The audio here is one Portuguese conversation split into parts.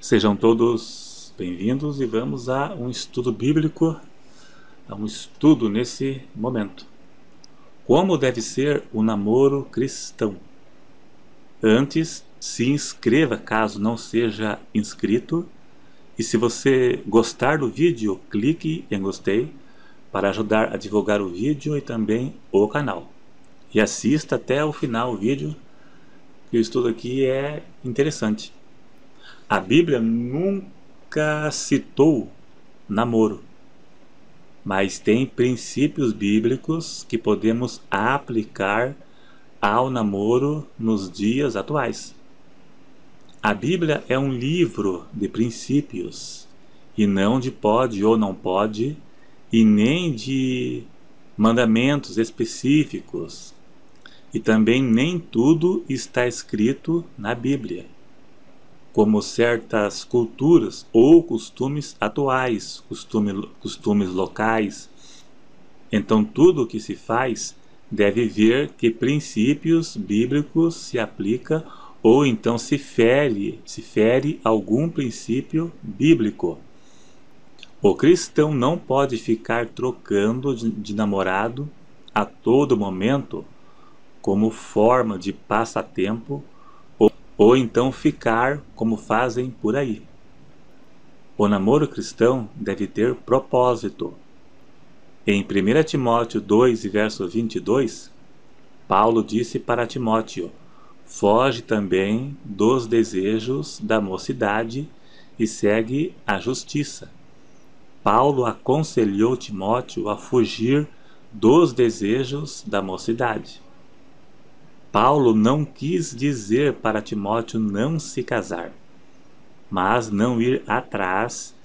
Sejam todos bem-vindos e vamos a um estudo bíblico, a um estudo nesse momento. Como deve ser o namoro cristão? Antes, se inscreva caso não seja inscrito, e se você gostar do vídeo, clique em gostei para ajudar a divulgar o vídeo e também o canal. E assista até o final o vídeo, que o estudo aqui é interessante. A Bíblia nunca citou namoro, mas tem princípios bíblicos que podemos aplicar ao namoro nos dias atuais. A Bíblia é um livro de princípios e não de pode ou não pode, e nem de mandamentos específicos. E também nem tudo está escrito na Bíblia, como certas culturas ou costumes atuais, costumes locais. Então tudo o que se faz deve ver que princípios bíblicos se aplica ou então se fere algum princípio bíblico. O cristão não pode ficar trocando de namorado a todo momento como forma de passatempo ou então ficar como fazem por aí. O namoro cristão deve ter propósito. Em 1 Timóteo 2, verso 22, Paulo disse para Timóteo: foge também dos desejos da mocidade e segue a justiça. Paulo aconselhou Timóteo a fugir dos desejos da mocidade. Paulo não quis dizer para Timóteo não se casar, mas não ir atrás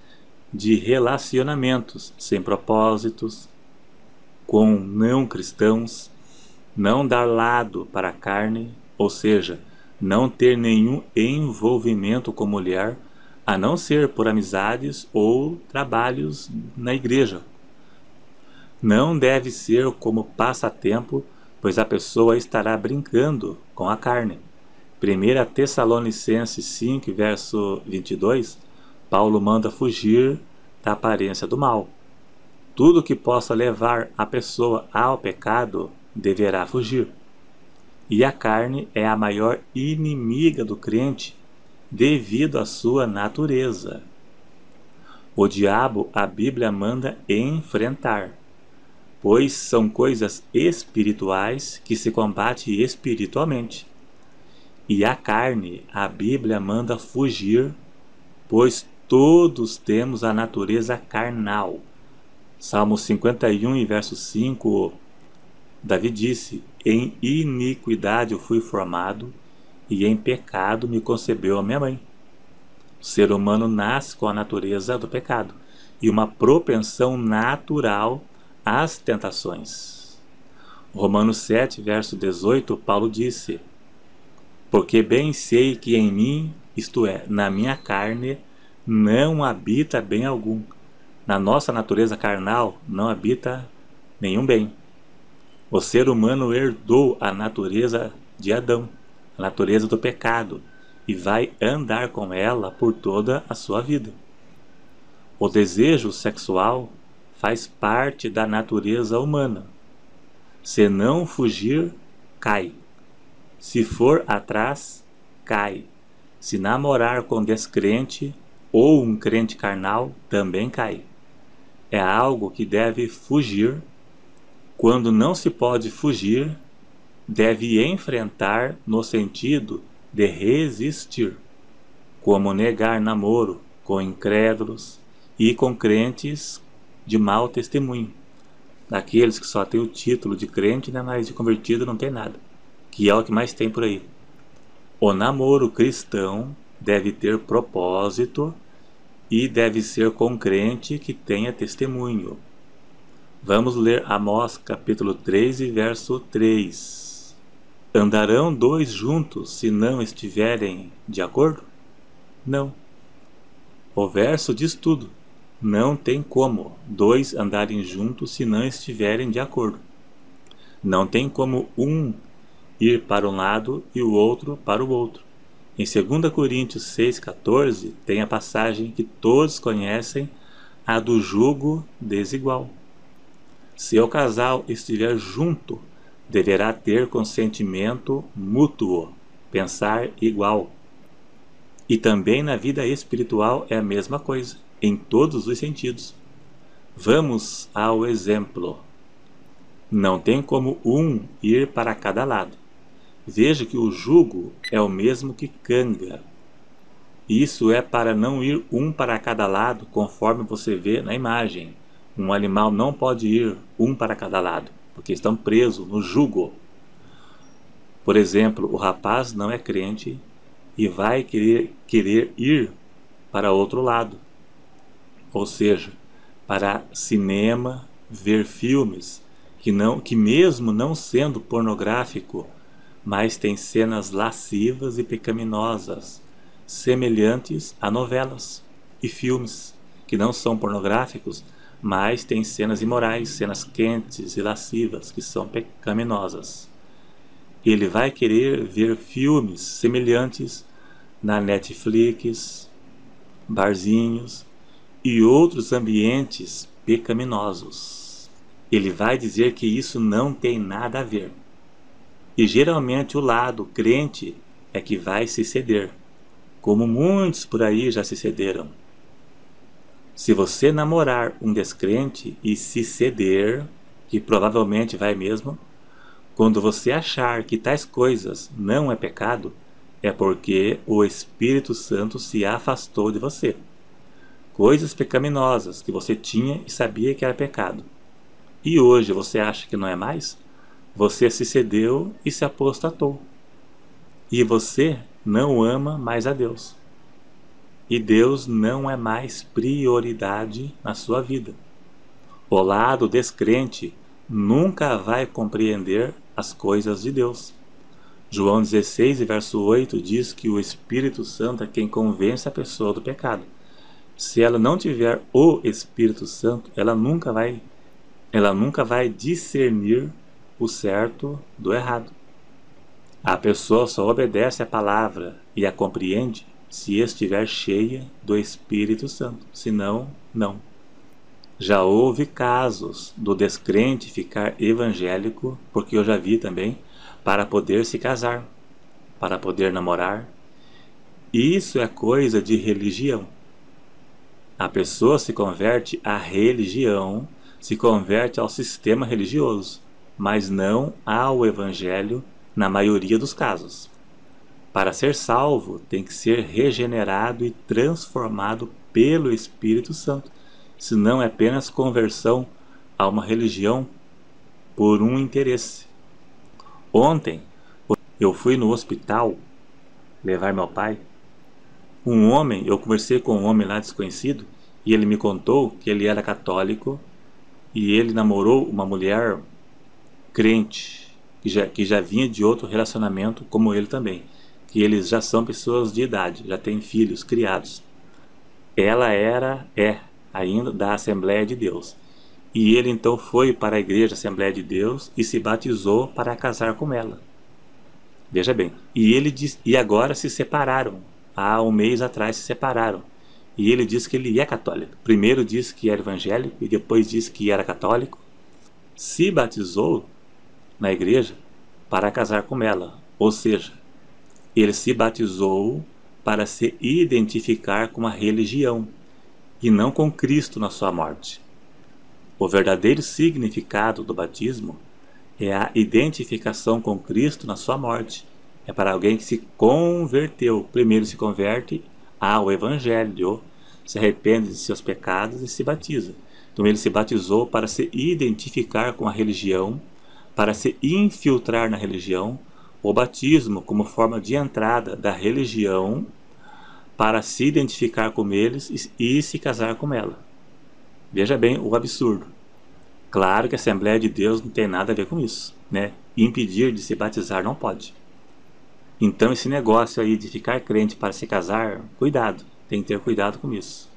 de relacionamentos sem propósitos, com não cristãos, não dar lado para a carne, ou seja, não ter nenhum envolvimento com mulher, a não ser por amizades ou trabalhos na igreja. Não deve ser como passatempo, pois a pessoa estará brincando com a carne. 1 Tessalonicenses 5, verso 22, Paulo manda fugir da aparência do mal. Tudo que possa levar a pessoa ao pecado deverá fugir. E a carne é a maior inimiga do crente devido à sua natureza. O diabo a Bíblia manda enfrentar, pois são coisas espirituais que se combate espiritualmente. E a carne a Bíblia manda fugir, pois todos temos a natureza carnal. Salmo 51, verso 5, Davi disse: em iniquidade eu fui formado, e em pecado me concebeu a minha mãe. O ser humano nasce com a natureza do pecado e uma propensão natural às tentações. Romanos 7, verso 18, Paulo disse: porque bem sei que em mim, isto é, na minha carne, não habita bem algum. Na nossa natureza carnal não habita nenhum bem. O ser humano herdou a natureza de Adão, a natureza do pecado, e vai andar com ela por toda a sua vida. O desejo sexual faz parte da natureza humana. Se não fugir, cai. Se for atrás, cai. Se namorar com descrente ou um crente carnal, também cai. É algo que deve fugir. Quando não se pode fugir, deve enfrentar no sentido de resistir, como negar namoro com incrédulos e com crentes de mau testemunho, daqueles que só têm o título de crente, né, mas de convertido não tem nada, que é o que mais tem por aí. O namoro cristão deve ter propósito e deve ser com crente que tenha testemunho. Vamos ler Amós capítulo 3 e verso 3. Andarão dois juntos se não estiverem de acordo? Não. O verso diz tudo. Não tem como dois andarem juntos se não estiverem de acordo. Não tem como um ir para um lado e o outro para o outro. Em 2 Coríntios 6,14 tem a passagem que todos conhecem, a do jugo desigual. Se o casal estiver junto, deverá ter consentimento mútuo, pensar igual. E também na vida espiritual é a mesma coisa, em todos os sentidos. Vamos ao exemplo. Não tem como um ir para cada lado. Veja que o jugo é o mesmo que canga. Isso é para não ir um para cada lado, conforme você vê na imagem. Um animal não pode ir um para cada lado, porque estão presos no jugo. Por exemplo, o rapaz não é crente e vai querer ir para outro lado, ou seja, para cinema, ver filmes que mesmo não sendo pornográfico, mas tem cenas lascivas e pecaminosas, semelhantes a novelas e filmes que não são pornográficos, mas têm cenas imorais, cenas quentes e lascivas que são pecaminosas. Ele vai querer ver filmes semelhantes na Netflix, barzinhos e outros ambientes pecaminosos. Ele vai dizer que isso não tem nada a ver. E geralmente o lado crente é que vai se ceder, como muitos por aí já se cederam. Se você namorar um descrente e se ceder, que provavelmente vai mesmo, quando você achar que tais coisas não é pecado, é porque o Espírito Santo se afastou de você. Coisas pecaminosas que você tinha e sabia que era pecado. E hoje você acha que não é mais? Você se cedeu e se apostatou. E você não ama mais a Deus. E Deus não é mais prioridade na sua vida. O lado descrente nunca vai compreender as coisas de Deus. João 16, verso 8 diz que o Espírito Santo é quem convence a pessoa do pecado. Se ela não tiver o Espírito Santo, ela nunca vai discernir o certo do errado. A pessoa só obedece à palavra e a compreende se estiver cheia do Espírito Santo, senão, não. Já houve casos do descrente ficar evangélico, porque eu já vi também, para poder se casar, para poder namorar. Isso é coisa de religião. A pessoa se converte à religião, se converte ao sistema religioso, mas não ao evangelho na maioria dos casos. Para ser salvo, tem que ser regenerado e transformado pelo Espírito Santo, senão é apenas conversão a uma religião por um interesse. Ontem, eu fui no hospital levar meu pai. Eu conversei com um homem lá desconhecido, e ele me contou que ele era católico e ele namorou uma mulher crente, que já vinha de outro relacionamento como ele também, que eles já são pessoas de idade, já têm filhos criados. Ela é ainda da Assembleia de Deus. E ele então foi para a igreja Assembleia de Deus e se batizou para casar com ela. Veja bem, e agora se separaram. Há um mês atrás se separaram. E ele disse que ele é católico. Primeiro disse que era evangélico e depois disse que era católico. Se batizou na igreja para casar com ela. Ou seja, ele se batizou para se identificar com a religião e não com Cristo na sua morte. O verdadeiro significado do batismo é a identificação com Cristo na sua morte. É para alguém que se converteu. Primeiro se converte ao Evangelho, se arrepende de seus pecados e se batiza. Então ele se batizou para se identificar com a religião, para se infiltrar na religião. O batismo como forma de entrada da religião para se identificar com eles e se casar com ela. Veja bem o absurdo. Claro que a Assembleia de Deus não tem nada a ver com isso, né? Impedir de se batizar não pode. Então esse negócio aí de ficar crente para se casar, cuidado, tem que ter cuidado com isso.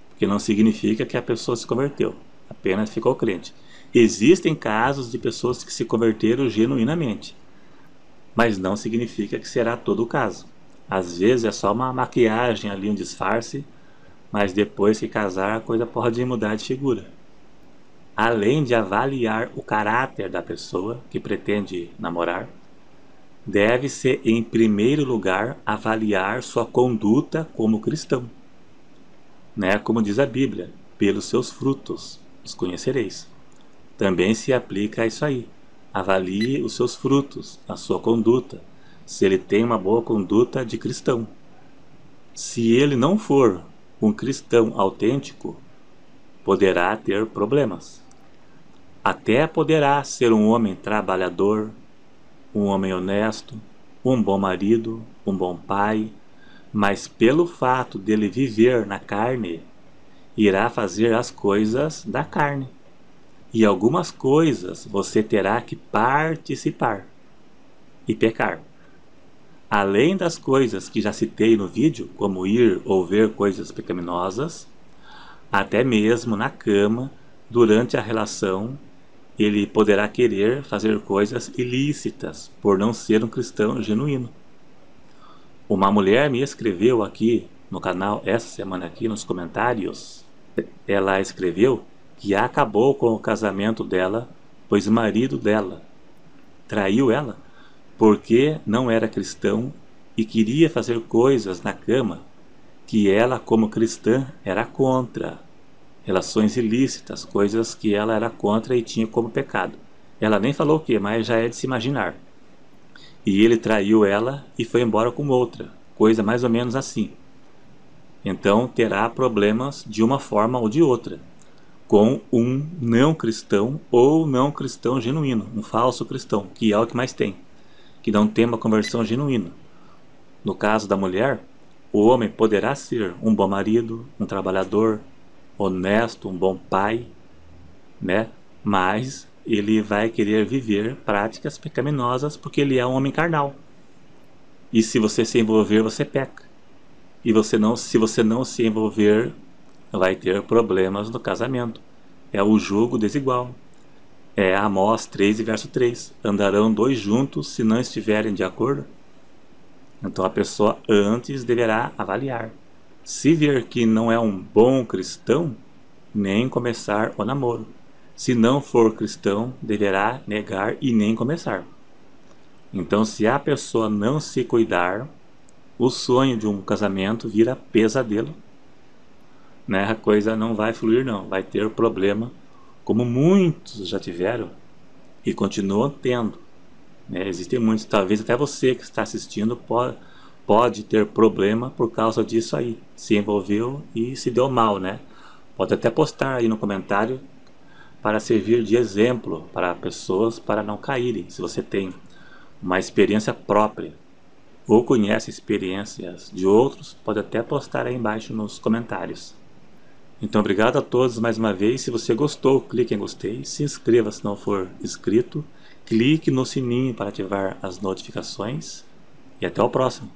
Porque não significa que a pessoa se converteu, apenas ficou crente. Existem casos de pessoas que se converteram genuinamente, mas não significa que será todo o caso. Às vezes é só uma maquiagem ali, um disfarce, mas depois que casar a coisa pode mudar de figura. Além de avaliar o caráter da pessoa que pretende namorar, deve-se, em primeiro lugar, avaliar sua conduta como cristão. Né? Como diz a Bíblia, pelos seus frutos os conhecereis. Também se aplica a isso aí. Avalie os seus frutos, a sua conduta, se ele tem uma boa conduta de cristão. Se ele não for um cristão autêntico, poderá ter problemas. Até poderá ser um homem trabalhador, um homem honesto, um bom marido, um bom pai, mas pelo fato dele viver na carne, irá fazer as coisas da carne. E algumas coisas você terá que participar e pecar. Além das coisas que já citei no vídeo, como ir ou ver coisas pecaminosas, até mesmo na cama, durante a relação, ele poderá querer fazer coisas ilícitas por não ser um cristão genuíno. Uma mulher me escreveu aqui no canal essa semana aqui nos comentários. Ela escreveu que acabou com o casamento dela, pois o marido dela traiu ela porque não era cristão e queria fazer coisas na cama que ela, como cristã, era contra. Relações ilícitas, coisas que ela era contra e tinha como pecado. Ela nem falou o que, mas já é de se imaginar. E ele traiu ela e foi embora com outra, coisa mais ou menos assim. Então terá problemas de uma forma ou de outra, com um não cristão ou não cristão genuíno, um falso cristão, que é o que mais tem, que não tem uma conversão genuína. No caso da mulher, o homem poderá ser um bom marido, um trabalhador, honesto, um bom pai, né? Mas ele vai querer viver práticas pecaminosas porque ele é um homem carnal. E se você se envolver, você peca. E se você não se envolver, vai ter problemas no casamento. É o jugo desigual. É Amós 3 e verso 3. Andarão dois juntos se não estiverem de acordo? Então a pessoa antes deverá avaliar. Se ver que não é um bom cristão, nem começar o namoro. Se não for cristão, deverá negar e nem começar. Então, se a pessoa não se cuidar, o sonho de um casamento vira pesadelo, né? A coisa não vai fluir não, vai ter problema, como muitos já tiveram e continuam tendo, né? Existem muitos, talvez até você que está assistindo pode ter problema por causa disso aí, se envolveu e se deu mal, né? Pode até postar aí no comentário para servir de exemplo para pessoas para não caírem, se você tem uma experiência própria ou conhece experiências de outros, pode até postar aí embaixo nos comentários. Então obrigado a todos mais uma vez. Se você gostou, clique em gostei, se inscreva se não for inscrito, clique no sininho para ativar as notificações e até o próximo.